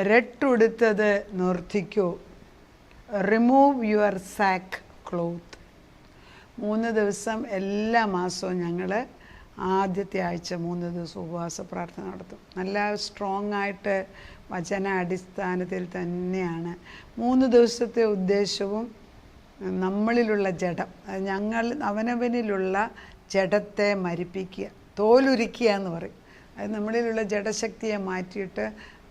രട്ടുടുത്തത് നിർത്തിക്കൂ, remove your sac cloth. 3 ദിവസം എല്ലാ മാസവും ഞങ്ങൾ ആദ്യത്തെ ആഴ്ച 3 ദിവസം ഉപവാസ പ്രാർത്ഥന നടത്തും. നല്ല സ്ട്രോങ് ആയിട്ട് വചന അടിസ്ഥാനത്തിൽ തന്നെയാണ്. 3 ദിവസത്തെ ഉദ്ദേശവും നമ്മളിലുള്ള ജഡം, അവനവനിലുള്ള ജഡത്തെ മരിപ്പിക്കുക, തോലുരിക്കുക എന്ന് പറയും. അത് നമ്മളിലുള്ള ജഡശക്തിയെ മാറ്റിയിട്ട്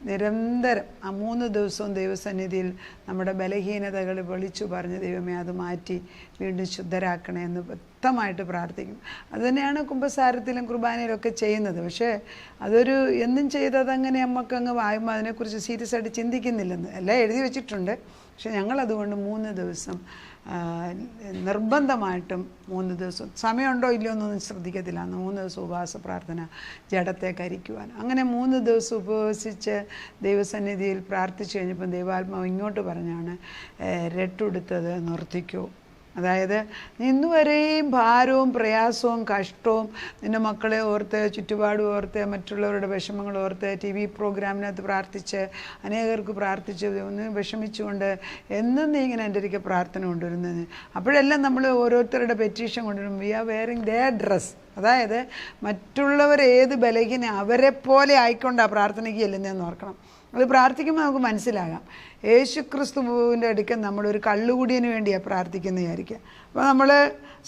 നിരന്തരം ആ 3 ദിവസവും ദൈവസന്നിധിയിൽ നമ്മുടെ ബലഹീനതകൾ വിളിച്ചു പറഞ്ഞ് ദൈവമേ അത് മാറ്റി വീണ്ടും ശുദ്ധരാക്കണേ എന്ന് വ്യക്തമായിട്ട് പ്രാർത്ഥിക്കും. അതുതന്നെയാണ് കുമ്പസാരത്തിലും കുർബാനയിലൊക്കെ ചെയ്യുന്നത്. പക്ഷേ അതൊരു എന്നും ചെയ്തതങ്ങനെ നമുക്കങ്ങ് വായുമ്പോൾ അതിനെക്കുറിച്ച് സീരിയസ് ആയിട്ട് ചിന്തിക്കുന്നില്ലെന്ന് എല്ലാം എഴുതി വെച്ചിട്ടുണ്ട്. പക്ഷെ ഞങ്ങളതുകൊണ്ട് 3 ദിവസം നിർബന്ധമായിട്ടും 3 ദിവസം സമയമുണ്ടോ ഇല്ലയോ എന്നൊന്നും ശ്രദ്ധിക്കത്തില്ല. അന്ന് 3 ദിവസം ഉപവാസ പ്രാർത്ഥന, ജഡത്തെ കരിക്കുവാൻ. അങ്ങനെ 3 ദിവസം ഉപവസിച്ച് ദൈവസന്നിധിയിൽ പ്രാർത്ഥിച്ചു കഴിഞ്ഞപ്പോൾ ദൈവാത്മാവ് ഇങ്ങോട്ട് പറഞ്ഞാണ് രട്ടുടുത്തത് നിർത്തിക്കൂ. അതായത് ഇന്നുവരെയും ഭാരവും പ്രയാസവും കഷ്ടവും നിൻ്റെ മക്കളെ ഓർത്ത്, ചുറ്റുപാടും ഓർത്ത്, മറ്റുള്ളവരുടെ വിഷമങ്ങൾ ഓർത്ത്, TV പ്രോഗ്രാമിനകത്ത് പ്രാർത്ഥിച്ച് അനേകർക്ക് പ്രാർത്ഥിച്ച് ഒന്ന് വിഷമിച്ചുകൊണ്ട് എന്നും നീ ഇങ്ങനെ എൻ്റെ ഒരിക്കൽ പ്രാർത്ഥന കൊണ്ടുവരുന്നത്. അപ്പോഴെല്ലാം നമ്മൾ ഓരോരുത്തരുടെ പെറ്റീഷൻ കൊണ്ടുവരും. We are wearing their dress. അതായത് മറ്റുള്ളവർ ഏത് ബലഹീന അവരെ പോലെ ആയിക്കൊണ്ടാണ് പ്രാർത്ഥനയ്ക്ക് ചെല്ലുന്നതെന്ന് ഓർക്കണം. അത് പ്രാർത്ഥിക്കുമ്പോൾ നമുക്ക് മനസ്സിലാകാം. യേശു ക്രിസ്തുവിൻ്റെ അടുക്കൽ നമ്മളൊരു കള്ളുകുടിയന് വേണ്ടിയാണ് പ്രാർത്ഥിക്കുന്നത് വിചാരിക്കുക. അപ്പോൾ നമ്മൾ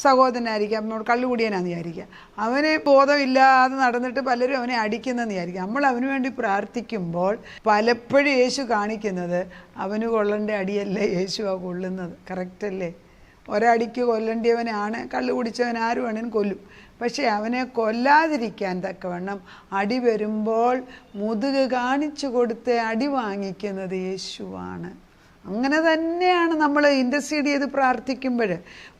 സഹോദരനായിരിക്കാം, നമ്മൾ കള്ളുകുടിയനാണെന്ന് വിചാരിക്കുക. അവന് ബോധമില്ലാതെ നടന്നിട്ട് പലരും അവനെ അടിക്കുന്നതെന്ന് വിചാരിക്കുക. നമ്മൾ അവന് വേണ്ടി പ്രാർത്ഥിക്കുമ്പോൾ പലപ്പോഴും യേശു കാണിക്കുന്നത് അവന് കൊള്ളേണ്ട അടിയല്ല യേശുവാണ് കൊള്ളുന്നത്. കറക്റ്റല്ലേ? ഒരടിക്ക് കൊല്ലേണ്ടിയവനാണ് കള്ളു കുടിച്ചവൻ, ആര് വേണേലും കൊല്ലും. പക്ഷേ അവനെ കൊല്ലാതിരിക്കാൻ തക്കവണ്ണം അടി വരുമ്പോൾ മുതുക് കാണിച്ചു കൊടുത്ത് അടി വാങ്ങിക്കുന്നത് യേശുവാണ്. അങ്ങനെ തന്നെയാണ് നമ്മൾ ഇൻ്റർസീഡ് ചെയ്ത് പ്രാർത്ഥിക്കുമ്പോൾ,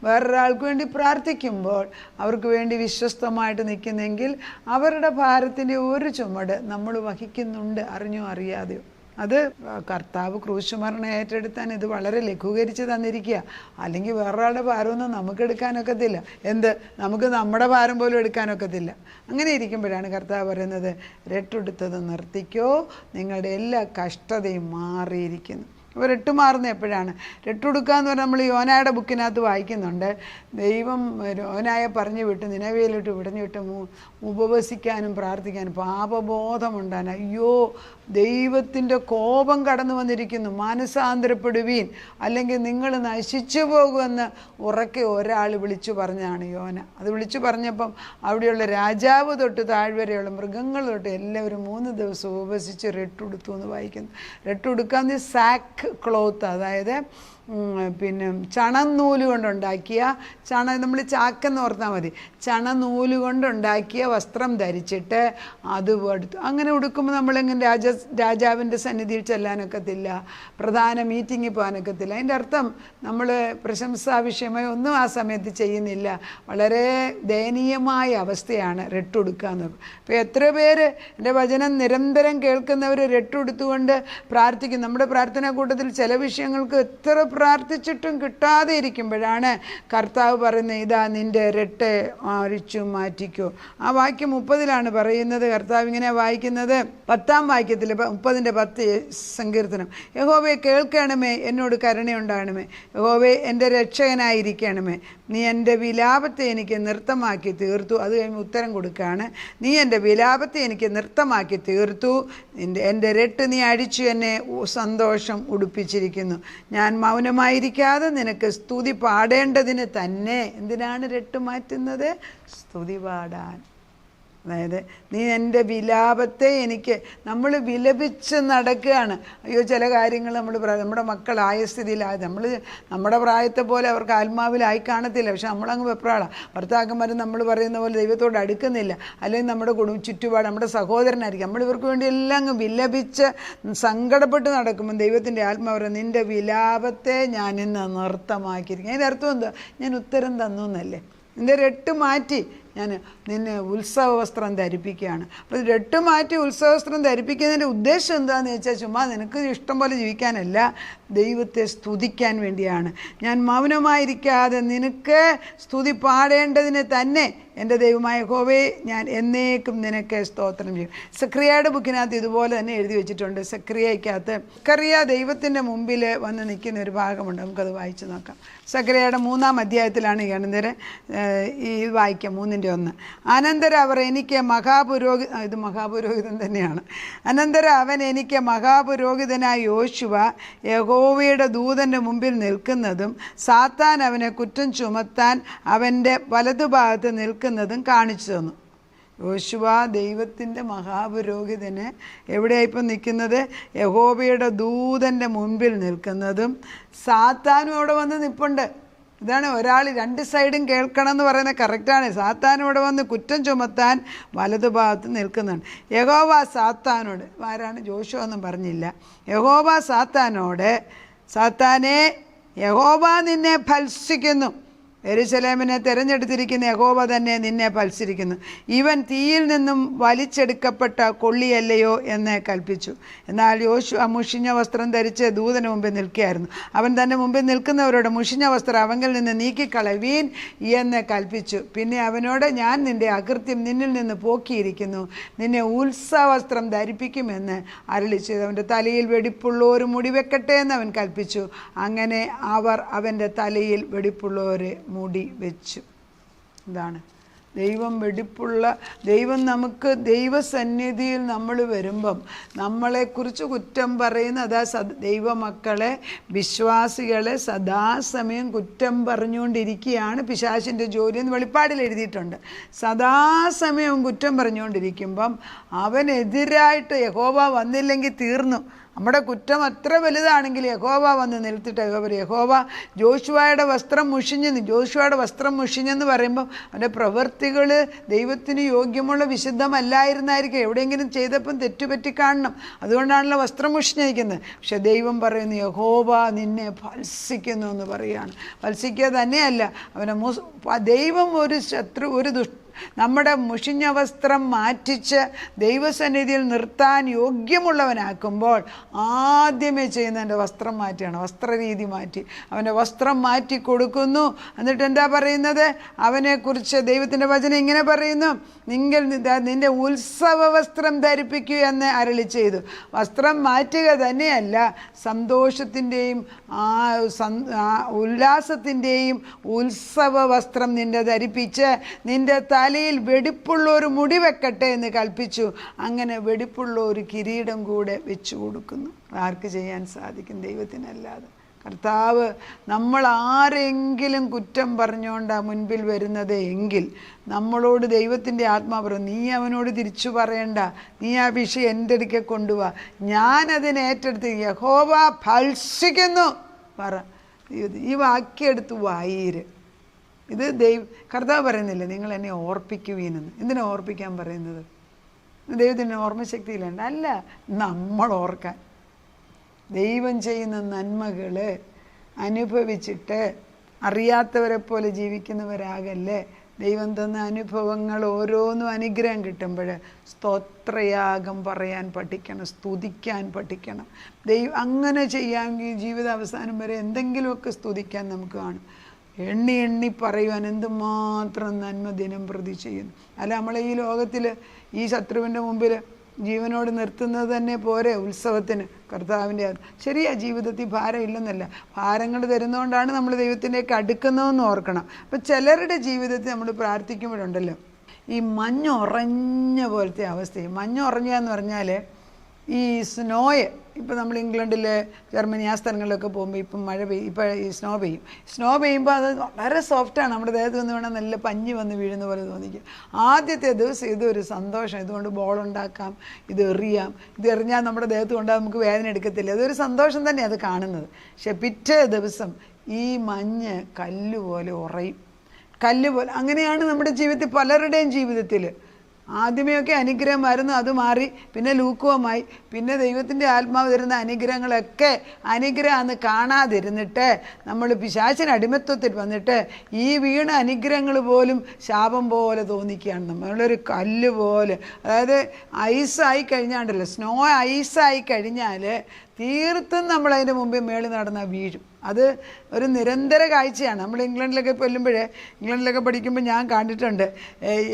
വേറൊരാൾക്ക് വേണ്ടി പ്രാർത്ഥിക്കുമ്പോൾ അവർക്ക് വേണ്ടി വിശ്വസ്തമായിട്ട് നിൽക്കുന്നെങ്കിൽ അവരുടെ ഭാരത്തിൻ്റെ ഒരു ചുമട് നമ്മൾ വഹിക്കുന്നുണ്ട്, അറിഞ്ഞോ അറിയാതെയോ. അത് കർത്താവ് ക്രൂശുമരണം ഏറ്റെടുത്താൻ ഇത് വളരെ ലഘൂകരിച്ച് തന്നിരിക്കുക. അല്ലെങ്കിൽ വേറൊരാളുടെ ഭാരമൊന്നും നമുക്ക് എടുക്കാനൊക്കത്തില്ല. നമുക്ക് നമ്മുടെ ഭാരം പോലും എടുക്കാനൊക്കത്തില്ല. അങ്ങനെ ഇരിക്കുമ്പോഴാണ് കർത്താവ് പറയുന്നത് രട്ടുടുത്തത് നിർത്തിക്കോ, നിങ്ങളുടെ എല്ലാ കഷ്ടതയും മാറിയിരിക്കുന്നു. അപ്പോൾ രട്ട് മാറുന്ന എപ്പോഴാണ്? രട്ടുടുക്കുക എന്ന് പറഞ്ഞാൽ നമ്മൾ യോനായുടെ ബുക്കിനകത്ത് വായിക്കുന്നുണ്ട്. ദൈവം യോനായെ പറഞ്ഞു വിട്ട് നിനവയിലോട്ട് വിടഞ്ഞു വിട്ട് ഉപവസിക്കാനും പ്രാർത്ഥിക്കാനും പാപബോധമുണ്ടാകാൻ. അയ്യോ, ദൈവത്തിൻ്റെ കോപം കടന്നു വന്നിരിക്കുന്നു, മാനസാന്തരപ്പെടുവീൻ, അല്ലെങ്കിൽ നിങ്ങൾ നശിച്ചു പോകുമെന്ന് ഉറക്കെ ഒരാൾ വിളിച്ചു പറഞ്ഞാണ് യോന. അത് വിളിച്ചു പറഞ്ഞപ്പം അവിടെയുള്ള രാജാവ് തൊട്ട് താഴ്വരെയുള്ള മൃഗങ്ങൾ തൊട്ട് എല്ലാവരും 3 ദിവസം ഉപവസിച്ച് രട്ടുടുത്തു എന്ന് വായിക്കുന്നു. രട്ടുടുക്കാന്ന് സാക്ക് ക്ലോത്ത്, അതായത് പിന്നെ ചണനൂല് കൊണ്ടുണ്ടാക്കിയ നമ്മൾ ചാക്കെന്ന് ഓർത്താൽ മതി, ചണനൂല് കൊണ്ടുണ്ടാക്കിയ വസ്ത്രം ധരിച്ചിട്ട് അത് എടുത്തു. അങ്ങനെ ഉടുക്കുമ്പോൾ നമ്മളെങ്ങനെ രാജാവിൻ്റെ സന്നിധിയിൽ ചെല്ലാനൊക്കത്തില്ല, പ്രധാന മീറ്റിങ്ങിൽ പോകാനൊക്കത്തില്ല. അതിൻ്റെ അർത്ഥം നമ്മൾ പ്രശംസാ വിഷയമായി ഒന്നും ആ സമയത്ത് ചെയ്യുന്നില്ല. വളരെ ദയനീയമായ അവസ്ഥയാണ് രട്ടുടുക്കുക എന്ന്. അപ്പോൾ എത്ര പേര് എൻ്റെ വചനം നിരന്തരം കേൾക്കുന്നവർ രട്ടുടുത്തുകൊണ്ട് പ്രാർത്ഥിക്കും. നമ്മുടെ പ്രാർത്ഥനാ കൂട്ടത്തിൽ ചില വിഷയങ്ങൾക്ക് എത്ര പ്രാർത്ഥിച്ചിട്ടും കിട്ടാതെ ഇരിക്കുമ്പോഴാണ് കർത്താവ് പറയുന്നത്, ഇതാ നിൻ്റെ രട്ട് അഴിച്ചു മാറ്റിക്കോ. ആ വാക്യം 30 പറയുന്നത്. കർത്താവ് ഇങ്ങനെ വായിക്കുന്നത് 10-ാം വാക്യത്തിൽ 30-10 സങ്കീർത്തനം. യഹോവേ കേൾക്കണമേ, എന്നോട് കരുണയുണ്ടാകണമേ. യഹോവേ എൻ്റെ രക്ഷകനായിരിക്കണമേ. നീ എൻ്റെ വിലാപത്തെ എനിക്ക് നൃത്തമാക്കി തീർത്തു. അത് കഴിഞ്ഞ് ഉത്തരം കൊടുക്കുകയാണ്. നീ എൻ്റെ വിലാപത്തെ എനിക്ക് നൃത്തമാക്കി തീർത്തു, എൻ്റെ രട്ട് നീ അഴിച്ചു എന്നെ സന്തോഷം ഉടുപ്പിച്ചിരിക്കുന്നു. ഞാൻ മൗനമായിരിക്കാതെ നിനക്ക് സ്തുതി പാടേണ്ടതിന് തന്നെ. എന്തിനാണ് രട്ട് മാറ്റുന്നത്? സ്തുതി പാടാൻ. അതായത് നീ എൻ്റെ വിലാപത്തെ എനിക്ക്, നമ്മൾ വിലപിച്ച് നടക്കുകയാണ്. അയ്യോ, ചില കാര്യങ്ങൾ നമ്മുടെ മക്കളായ സ്ഥിതിയിലായത്, നമ്മുടെ പ്രായത്തെ പോലെ അവർക്ക് ആത്മാവിലായി കാണത്തില്ല. പക്ഷെ നമ്മളങ്ങ് വെപ്രാളാണ്. ഭർത്താക്കന്മാരും നമ്മൾ പറയുന്ന പോലെ ദൈവത്തോട് അടുക്കുന്നില്ല. അല്ലെങ്കിൽ നമ്മുടെ ചുറ്റുപാട് നമ്മുടെ സഹോദരനായിരിക്കും. നമ്മൾ ഇവർക്ക് വേണ്ടി എല്ലാം അങ്ങ് വിലപിച്ച് സങ്കടപ്പെട്ട് നടക്കുമ്പോൾ ദൈവത്തിൻ്റെ ആത്മാവ് പറയും, നിൻ്റെ വിലാപത്തെ ഞാൻ ഇന്ന് നൃത്തമാക്കിയിരിക്കും. അതിൻ്റെ അർത്ഥം എന്താ? ഞാൻ ഉത്തരം തന്നു എന്നല്ലേ. നിൻ്റെ രട്ട് മാറ്റി, ഞാൻ നിന്നെ ഉത്സവ വസ്ത്രം ധരിപ്പിക്കുകയാണ്. അപ്പോൾ രട്ടുമാറ്റി ഉത്സവ വസ്ത്രം ധരിപ്പിക്കുന്നതിൻ്റെ ഉദ്ദേശം എന്താണെന്ന് വെച്ചാൽ ചുമ്മാ നിനക്ക് ഇഷ്ടം പോലെ ജീവിക്കാനല്ല, ദൈവത്തെ സ്തുതിക്കാൻ വേണ്ടിയാണ്. ഞാൻ മൗനമായിരിക്കാതെ നിനക്ക് സ്തുതി പാടേണ്ടതിന് തന്നെ എൻ്റെ ദൈവമായ യഹോവേ ഞാൻ എന്നേക്കും നിനക്ക് സ്തോത്രം ചെയ്യും. സക്രിയയുടെ ബുക്കിനകത്ത് ഇതുപോലെ തന്നെ എഴുതി വെച്ചിട്ടുണ്ട്. സക്രിയയ്ക്കകത്ത് സക്കറിയ ദൈവത്തിൻ്റെ മുമ്പിൽ വന്ന് നിൽക്കുന്ന ഒരു ഭാഗമുണ്ട്. നമുക്കത് വായിച്ച് നോക്കാം. സക്രിയയുടെ 3-ാം അധ്യായത്തിലാണ് ഈ അനന്തരം ഈ വായിക്കാം 3:1. അനന്തരം അവർ എനിക്ക് ഇത് മഹാപുരോഹിതൻ തന്നെയാണ്. അനന്തരം അവൻ എനിക്ക് മഹാപുരോഹിതനായ യോശുവ യഹോവയുടെ ദൂതൻ്റെ മുമ്പിൽ നിൽക്കുന്നതും സാത്താൻ അവനെ കുറ്റം ചുമത്താൻ അവൻ്റെ വലതുഭാഗത്ത് നിൽക്കുന്നതും കാണിച്ചു തന്നു. യോശുവ ദൈവത്തിൻ്റെ മഹാപുരോഹിതന് എവിടെയായിപ്പം നിൽക്കുന്നത്? യഹോവയുടെ ദൂതൻ്റെ മുൻപിൽ നിൽക്കുന്നതും സാത്താനും അവിടെ വന്ന് നിൽപ്പുണ്ട്. ഇതാണ് ഒരാൾ 2 സൈഡും കേൾക്കണം എന്ന് പറയുന്നത് കറക്റ്റാണ്. സാത്താനും ഇവിടെ വന്ന് കുറ്റം ചുമത്താൻ വലതുഭാഗത്ത് നിൽക്കുന്നതാണ്. യഹോവ സാത്താനോട്, ആരാണ്? ജോഷുവ ഒന്നും പറഞ്ഞില്ല. യഹോവ സാത്താനോട്, സാത്താനെ യഹോവ നിന്നെ ഭത്സിക്കുന്നു, യെരൂശലേമിനെ തിരഞ്ഞെടുത്തിരിക്കുന്ന യഹോവ തന്നെ നിന്നെ ഭത്സിരിക്കുന്നു. ഇവൻ തീയിൽ നിന്നും വലിച്ചെടുക്കപ്പെട്ട കൊള്ളിയല്ലയോ എന്ന് കൽപ്പിച്ചു. എന്നാൽ യോശുവ മുഷിഞ്ഞ വസ്ത്രം ധരിച്ച് ദൂതന് മുമ്പിൽ നിൽക്കുകയായിരുന്നു. അവൻ തൻ്റെ മുമ്പിൽ നിൽക്കുന്നവരോട് മുഷിഞ്ഞ വസ്ത്രം അവങ്കിൽ നിന്ന് നീക്കിക്കളവീൻ എന്ന് കൽപ്പിച്ചു. പിന്നെ അവനോട്, ഞാൻ നിൻ്റെ അകൃത്യം നിന്നിൽ നിന്ന് പോക്കിയിരിക്കുന്നു, നിന്നെ ഉത്സവസ്ത്രം ധരിപ്പിക്കുമെന്ന് അരുളി ചെയ്തു. അവൻ്റെ തലയിൽ വെടിപ്പുള്ള ഒരു മുടി വെക്കട്ടെ എന്ന് അവൻ കൽപ്പിച്ചു. അങ്ങനെ അവർ അവൻ്റെ തലയിൽ വെടിപ്പുള്ള ഒരു മുടി വെച്ചു. ഇതാണ് ദൈവം നമുക്ക് ദൈവസന്നിധിയിൽ നമ്മൾ വരുമ്പം നമ്മളെക്കുറിച്ച് കുറ്റം പറയുന്ന, അതാ ദൈവമക്കളെ, വിശ്വാസികളെ സദാസമയം കുറ്റം പറഞ്ഞുകൊണ്ടിരിക്കുകയാണ് പിശാചിൻ്റെ ജോലി എന്ന് വെളിപ്പാടിൽ എഴുതിയിട്ടുണ്ട്. സദാസമയം കുറ്റം പറഞ്ഞുകൊണ്ടിരിക്കുമ്പം അവനെതിരായിട്ട് യഹോവ വന്നില്ലെങ്കിൽ തീർന്നു. നമ്മുടെ കുറ്റം അത്ര വലുതാണെങ്കിൽ യഹോവ വന്ന് നിലത്തിട്ട് യഹോവ ജോഷുവയുടെ വസ്ത്രം മുഷിഞ്ഞെന്ന് പറയുമ്പോൾ അവൻ്റെ പ്രവൃത്തികൾ ദൈവത്തിന് യോഗ്യമുള്ള വിശുദ്ധമല്ലായിരുന്നായിരിക്കും. എവിടെയെങ്കിലും ചെയ്തപ്പം തെറ്റുപറ്റി കാണണം. അതുകൊണ്ടാണല്ലോ വസ്ത്രം മുഷിഞ്ഞിരിക്കുന്നത്. പക്ഷെ ദൈവം പറയുന്നു, യഹോവ നിന്നെ ഭത്സിക്കുന്നു എന്ന് പറയുകയാണ്. ഭത്സിക്കുക തന്നെയല്ല, അവനെ ദൈവം നമ്മുടെ മുഷിഞ്ഞ വസ്ത്രം മാറ്റിച്ച് ദൈവസന്നിധിയിൽ നിർത്താൻ യോഗ്യമുള്ളവനാക്കുമ്പോൾ ആദ്യമേ ചെയ്യുന്ന വസ്ത്രം മാറ്റിയാണ്. വസ്ത്രരീതി മാറ്റി അവൻ്റെ വസ്ത്രം മാറ്റി കൊടുക്കുന്നു. എന്നിട്ട് എന്താ പറയുന്നത്? അവനെക്കുറിച്ച് ദൈവത്തിൻ്റെ വചനം ഇങ്ങനെ പറയുന്നു, നിന്റെ ഉത്സവ വസ്ത്രം ധരിപ്പിക്കൂ എന്ന് അരുളി ചെയ്തു. വസ്ത്രം മാറ്റുക തന്നെയല്ല, സന്തോഷത്തിൻ്റെയും ഉല്ലാസത്തിൻ്റെയും ഉത്സവ വസ്ത്രം നിന്റെ ധരിപ്പിച്ച് നിന്റെ തലയിൽ വെടിപ്പുള്ള ഒരു മുടി വെക്കട്ടെ എന്ന് കൽപ്പിച്ചു. അങ്ങനെ വെടിപ്പുള്ള ഒരു കിരീടം കൂടെ വെച്ചു കൊടുക്കുന്നു. ആർക്ക് ചെയ്യാൻ സാധിക്കും? ദൈവത്തിനല്ലാതെ. കർത്താവ് നമ്മൾ ആരെങ്കിലും കുറ്റം പറഞ്ഞുകൊണ്ടാണ് മുൻപിൽ വരുന്നത് എങ്കിൽ നമ്മളോട് ദൈവത്തിൻ്റെ ആത്മാവ് പറയും, നീ അവനോട് തിരിച്ചു പറയണ്ട, നീ ആ വിഷയം എൻ്റെ അടുക്കെ കൊണ്ടുപോവാ, ഞാനതിനെ ഏറ്റെടുത്ത് യഹോവ ഭത്സിക്കുന്നു പറ. ഈ വാക്യെടുത്ത് വായീര്. ഇത് കർത്താവ് പറയുന്നില്ല, നിങ്ങൾ എന്നെ ഓർപ്പിക്കുവീനെന്ന്. എന്തിനാ ഓർപ്പിക്കാൻ പറയുന്നത്? ദൈവത്തിൻ്റെ ഓർമ്മശക്തിയിലുണ്ട് അല്ല, നമ്മൾ ഓർക്കാൻ. ദൈവം ചെയ്യുന്ന നന്മകൾ അനുഭവിച്ചിട്ട് അറിയാത്തവരെ പോലെ ജീവിക്കുന്നവരാകല്ലേ. ദൈവം തന്ന അനുഭവങ്ങൾ ഓരോന്നും അനുഗ്രഹം കിട്ടുമ്പോൾ സ്തോത്രയാഗം പറയാൻ പഠിക്കണം, സ്തുതിക്കാൻ പഠിക്കണം. അങ്ങനെ ചെയ്യാമെങ്കിൽ ജീവിതാവസാനം വരെ എന്തെങ്കിലുമൊക്കെ സ്തുതിക്കാൻ നമുക്ക് കാണും. എണ്ണി പറയുവാൻ എന്തുമാത്രം നന്മ ദിനം പ്രതി ചെയ്യുന്നു. അല്ല, നമ്മളെ ഈ ലോകത്തിൽ ഈ ശത്രുവിൻ്റെ മുമ്പിൽ ജീവനോട് നിർത്തുന്നത് തന്നെ പോരെ ഉത്സവത്തിന്. കർത്താവിൻ്റെ ശരിയാ, ജീവിതത്തിൽ ഭാരം ഇല്ലെന്നല്ല, ഭാരങ്ങൾ തരുന്നതുകൊണ്ടാണ് നമ്മൾ ദൈവത്തിൻ്റെയൊക്കെ അടുക്കുന്നതെന്ന് ഓർക്കണം. അപ്പം ചിലരുടെ ജീവിതത്തിൽ നമ്മൾ പ്രാർത്ഥിക്കുമ്പോഴുണ്ടല്ലോ ഈ മഞ്ഞുറഞ്ഞ പോലത്തെ അവസ്ഥയും. മഞ്ഞുറഞ്ഞ എന്ന് പറഞ്ഞാൽ ഈ സ്നോയെ, ഇപ്പം നമ്മൾ ഇംഗ്ലണ്ടിൽ, ജർമ്മനി ആ സ്ഥലങ്ങളിലൊക്കെ പോകുമ്പോൾ ഇപ്പം മഴ പെയ്യും, ഇപ്പം ഈ സ്നോ പെയ്യുമ്പോൾ അത് വളരെ സോഫ്റ്റാണ്. നമ്മുടെ ദേഹത്ത് വന്ന് വേണം നല്ല പഞ്ഞി വന്ന് വീഴുന്ന പോലെ തോന്നിക്കും. ആദ്യത്തെ ദിവസം ഇതൊരു സന്തോഷം, ഇതുകൊണ്ട് ബോളുണ്ടാക്കാം, ഇത് എറിഞ്ഞാൽ നമ്മുടെ ദേഹത്ത് കൊണ്ട് നമുക്ക് വേദന എടുക്കത്തില്ല, അതൊരു സന്തോഷം തന്നെ അത് കാണുന്നത്. പക്ഷെ പിറ്റേ ദിവസം ഈ മഞ്ഞ് കല്ലുപോലെ ഉറയും, കല്ലുപോലെ. അങ്ങനെയാണ് നമ്മുടെ ജീവിതത്തിൽ, പലരുടെയും ജീവിതത്തിൽ ആദ്യമേയൊക്കെ അനുഗ്രഹമായിരുന്നു, അത് മാറി. പിന്നെ ലൂക്കവുമായി. പിന്നെ ദൈവത്തിൻ്റെ ആത്മാവ് തരുന്ന അനുഗ്രഹങ്ങളൊക്കെ അനുഗ്രഹമെന്ന് കാണാതിരുന്നിട്ട് നമ്മൾ പിശാചിന് അടിമത്വത്തിൽ വന്നിട്ട് ഈ വീണ അനുഗ്രഹങ്ങൾ പോലും ശാപം പോലെ തോന്നിക്കുകയാണ്. നമ്മളൊരു കല്ല് പോലെ, അതായത് ഐസായി കഴിഞ്ഞാണ്ടല്ലോ, സ്നോ ഐസായി കഴിഞ്ഞാൽ തീർത്തും നമ്മളതിൻ്റെ മുമ്പേ മേളിൽ നടന്നാൽ വീഴും. അത് ഒരു നിരന്തര കാഴ്ചയാണ്. നമ്മൾ ഇംഗ്ലണ്ടിലൊക്കെ ഇംഗ്ലണ്ടിലൊക്കെ പഠിക്കുമ്പോൾ ഞാൻ കണ്ടിട്ടുണ്ട്,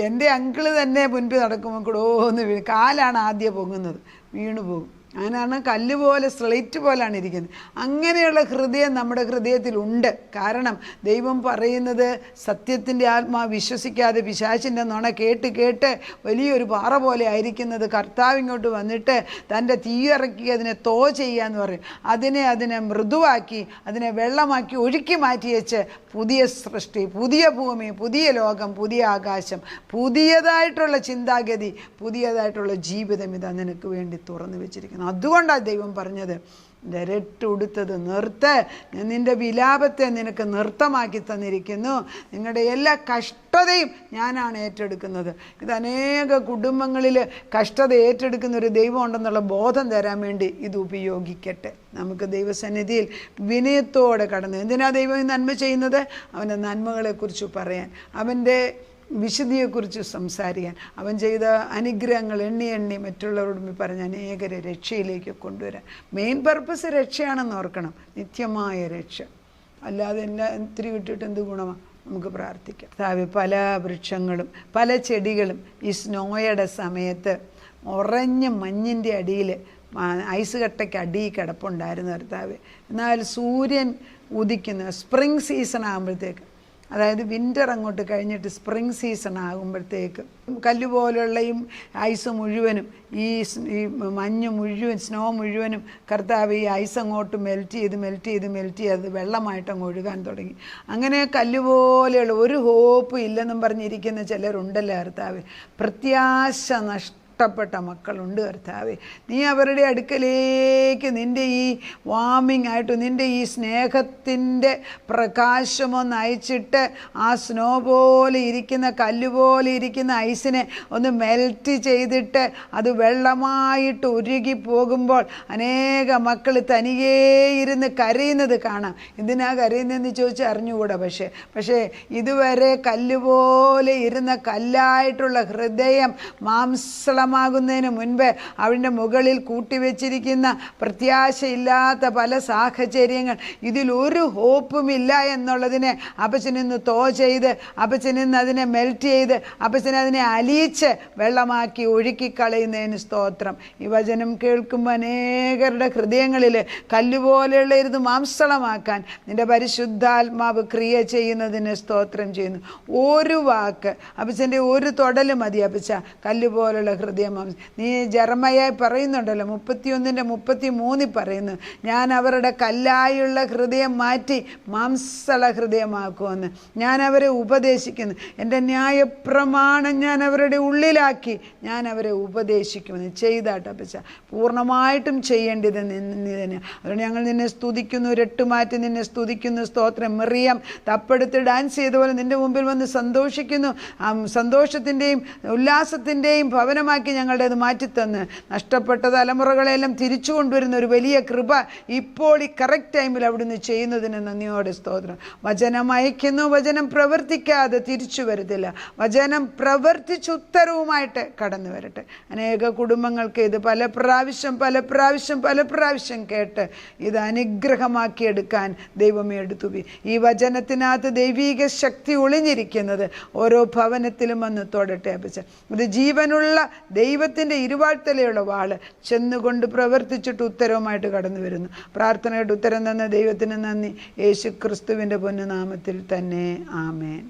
എൻ്റെ അങ്കിള് തന്നെ മുൻപ് നടക്കുമ്പോൾ കൂടെ ഒന്ന് വീഴും. കാലാണ് ആദ്യം പൊങ്ങുന്നത്, വീണു പോകും. അങ്ങനെയാണ്, കല്ല് പോലെ, സ്ലേറ്റ് പോലാണ് ഇരിക്കുന്നത്. അങ്ങനെയുള്ള ഹൃദയം നമ്മുടെ ഹൃദയത്തിലുണ്ട്. കാരണം ദൈവം പറയുന്നത് സത്യത്തിൻ്റെ ആത്മാവ് വിശ്വസിക്കാതെ പിശാചിൻ്റെ നുണ കേട്ട് കേട്ട് വലിയൊരു പാറ പോലെ ആയിരിക്കുന്നത് കർത്താവ് ഇങ്ങോട്ട് വന്നിട്ട് തൻ്റെ തീയിറക്കി അതിനെ തോ ചെയ്യാന്ന് പറയും. അതിനെ മൃദുവാക്കി, അതിനെ വെള്ളമാക്കി ഒഴുക്കി മാറ്റിയേച്ച് പുതിയ സൃഷ്ടി, പുതിയ ഭൂമി, പുതിയ ലോകം, പുതിയ ആകാശം, പുതിയതായിട്ടുള്ള ചിന്താഗതി, പുതിയതായിട്ടുള്ള ജീവിതം ഇതാ നിനക്ക് വേണ്ടി തുറന്നു വെച്ചിരിക്കുന്നു. അതുകൊണ്ടാണ് ദൈവം പറഞ്ഞത്, രട്ടുടുത്തത് നിർത്ത്, നിൻ്റെ വിലാപത്തെ നിനക്ക് നൃത്തമാക്കി തന്നിരിക്കുന്നു, നിങ്ങളുടെ എല്ലാ കഷ്ടതയും ഞാനാണ് ഏറ്റെടുക്കുന്നത്. ഇത് അനേക കുടുംബങ്ങളിൽ കഷ്ടത ഏറ്റെടുക്കുന്ന ഒരു ദൈവം ഉണ്ടെന്നുള്ള ബോധം തരാൻ വേണ്ടി ഇത് ഉപയോഗിക്കട്ടെ. നമുക്ക് ദൈവസന്നിധിയിൽ വിനയത്തോടെ കടന്ന്, എന്തിനാ ദൈവം ഈ നന്മ ചെയ്യുന്നത്? അവൻ്റെ നന്മകളെക്കുറിച്ച് പറയാൻ, അവൻ്റെ വിശുദ്ധിയെക്കുറിച്ച് സംസാരിക്കാൻ, അവൻ ചെയ്ത അനുഗ്രഹങ്ങൾ എണ്ണി മറ്റുള്ളവരോട് പറഞ്ഞ് അനേകരെ രക്ഷയിലേക്ക് കൊണ്ടുവരാൻ. മെയിൻ പർപ്പസ് രക്ഷയാണെന്ന് ഓർക്കണം, നിത്യമായ രക്ഷ. അല്ലാതെ ഇത്തിരി കിട്ടിയിട്ട് എന്ത് ഗുണമാണ്? നമുക്ക് പ്രാർത്ഥിക്കാം. പല വൃക്ഷങ്ങളും പല ചെടികളും ഈ സ്നോയുടെ സമയത്ത് ഉറഞ്ഞ മഞ്ഞിൻ്റെ അടിയിൽ, ഐസ് കട്ടയ്ക്ക് അടിയിൽ കിടപ്പുണ്ടായിരുന്നു കർത്താവ്. എന്നാൽ സൂര്യൻ ഉദിക്കുന്ന സ്പ്രിങ് സീസൺ ആകുമ്പോഴത്തേക്ക്, അതായത് വിൻ്റർ അങ്ങോട്ട് കഴിഞ്ഞിട്ട് സ്പ്രിങ് സീസൺ ആകുമ്പോഴത്തേക്ക് കല്ലുപോലുള്ള ഈ ഐസ് മുഴുവനും, ഈ മഞ്ഞ് മുഴുവൻ, സ്നോ മുഴുവനും കർത്താവ് ഈ ഐസ് അങ്ങോട്ട് മെൽറ്റ് ചെയ്ത് അത് വെള്ളമായിട്ട് അങ്ങ് ഒഴുകാൻ തുടങ്ങി. അങ്ങനെ കല്ലുപോലെയുള്ള ഒരു ഹോപ്പ് ഇല്ലെന്നും പറഞ്ഞിരിക്കുന്ന ചിലരുണ്ടല്ലോ കർത്താവ്. പ്രത്യാശ നഷ്ടപ്പെട്ട മക്കളുണ്ട് കർത്താവേ. നീ അവരുടെ അടുക്കലേക്ക് നിൻ്റെ ഈ വാമിങ് ആയിട്ട്, നിൻ്റെ ഈ സ്നേഹത്തിൻ്റെ പ്രകാശമൊന്ന് അയച്ചിട്ട് ആ സ്നോ പോലെ ഇരിക്കുന്ന, കല്ലുപോലെ ഇരിക്കുന്ന ഐസിനെ ഒന്ന് മെൽറ്റ് ചെയ്തിട്ട് അത് വെള്ളമായിട്ട് ഉരുകി പോകുമ്പോൾ അനേക മക്കൾ തനിയേ ഇരുന്ന് കരയുന്നത് കാണാം. എന്തിനാ കരയുന്നതെന്ന് ചോദിച്ചാൽ അറിഞ്ഞുകൂടാ. പക്ഷേ ഇതുവരെ കല്ലുപോലെ ഇരുന്ന കല്ലായിട്ടുള്ള ഹൃദയം മാംസളമാകുന്നതിന് മുൻപ് അവൻ്റെ മുകളിൽ കൂട്ടിവെച്ചിരിക്കുന്ന പ്രത്യാശയില്ലാത്ത പല സാഹചര്യങ്ങൾ, ഇതിലൊരു ഹോപ്പുമില്ല എന്നുള്ളതിനെ അപ്പച്ചനിന്ന് തോ ചെയ്ത്, അപ്പച്ചനിന്ന് അതിനെ മെൽറ്റ് ചെയ്ത്, അപ്പച്ചനതിനെ അലിയിച്ച് വെള്ളമാക്കി ഒഴുക്കിക്കളയുന്നതിന് സ്തോത്രം. ഈ വചനം കേൾക്കുമ്പോൾ അനേകരുടെ ഹൃദയങ്ങളിൽ കല്ലുപോലെയുള്ള ഇരുന്ന് മാംസളമാക്കാൻ നിൻ്റെ പരിശുദ്ധാത്മാവ് ക്രിയ ചെയ്യുന്നതിന് സ്തോത്രം ചെയ്യുന്നു. ഒരു വാക്ക് അപ്പച്ചൻ്റെ ഒരു തൊടൽ മതി അപ്പച്ച കല്ലുപോലുള്ള ഹൃദയം. നീ ജെറമയായി പറയുന്നുണ്ടല്ലോ, 31:33 പറയുന്നു, ഞാൻ അവരുടെ കല്ലായുള്ള ഹൃദയം മാറ്റി മാംസള ഹൃദയമാക്കുമെന്ന്. ഞാൻ അവരെ ഉപദേശിക്കുന്നു, എൻ്റെ ന്യായപ്രമാണം ഞാൻ അവരുടെ ഉള്ളിലാക്കി ഞാൻ അവരെ ഉപദേശിക്കുമെന്ന്. ചെയ്താട്ടോ അപ്പച്ച, പൂർണ്ണമായിട്ടും ചെയ്യേണ്ടത് നീ തന്നെ. അതുകൊണ്ട് ഞങ്ങൾ നിന്നെ സ്തുതിക്കുന്നു, രട്ടുമാറ്റി നിന്നെ സ്തുതിക്കുന്നു. സ്തോത്രം. മെറിയാം തപ്പെടുത്ത് ഡാൻസ് ചെയ്ത പോലെ നിൻ്റെ മുമ്പിൽ വന്ന് സന്തോഷിക്കുന്നു. സന്തോഷത്തിൻ്റെയും ഉല്ലാസത്തിൻ്റെയും ഭവനമാക്കി ഞങ്ങളുടേത് മാറ്റിത്തന്ന് നഷ്ടപ്പെട്ട തലമുറകളെല്ലാം തിരിച്ചു കൊണ്ടുവരുന്ന ഒരു വലിയ കൃപ ഇപ്പോൾ ഈ കറക്റ്റ് ടൈമിൽ അവിടുന്ന് ചെയ്യുന്നതിന് നന്ദിയോടെ സ്തോത്രം. വചനം അയക്കുന്നു, വചനം പ്രവർത്തിക്കാതെ തിരിച്ചു വരത്തില്ല. വചനം പ്രവർത്തിച്ച് ഉത്തരവുമായിട്ട് കടന്നു വരട്ടെ. അനേക കുടുംബങ്ങൾക്ക് ഇത് പല പ്രാവശ്യം കേട്ട് ഇത് അനുഗ്രഹമാക്കിയെടുക്കാൻ ദൈവമേ എടുത്തുപോയി. ഈ വചനത്തിനകത്ത് ദൈവീക ശക്തി ഒളിഞ്ഞിരിക്കുന്നത് ഓരോ ഭവനത്തിലും വന്ന് തൊടട്ടെ അപ്പച്ച. ഇത് ജീവനുള്ള ദൈവത്തിൻ്റെ ഇരുവാഴ്ത്തലയുള്ള വാള് ചെന്നുകൊണ്ട് പ്രവർത്തിച്ചിട്ട് ഉത്തരവുമായിട്ട് കടന്നു വരുന്നു. പ്രാർത്ഥനയുടെ ഉത്തരം തന്ന ദൈവത്തിന് നന്ദി. യേശു ക്രിസ്തുവിൻ്റെ പൊന്നുനാമത്തിൽ തന്നെ. ആമേൻ.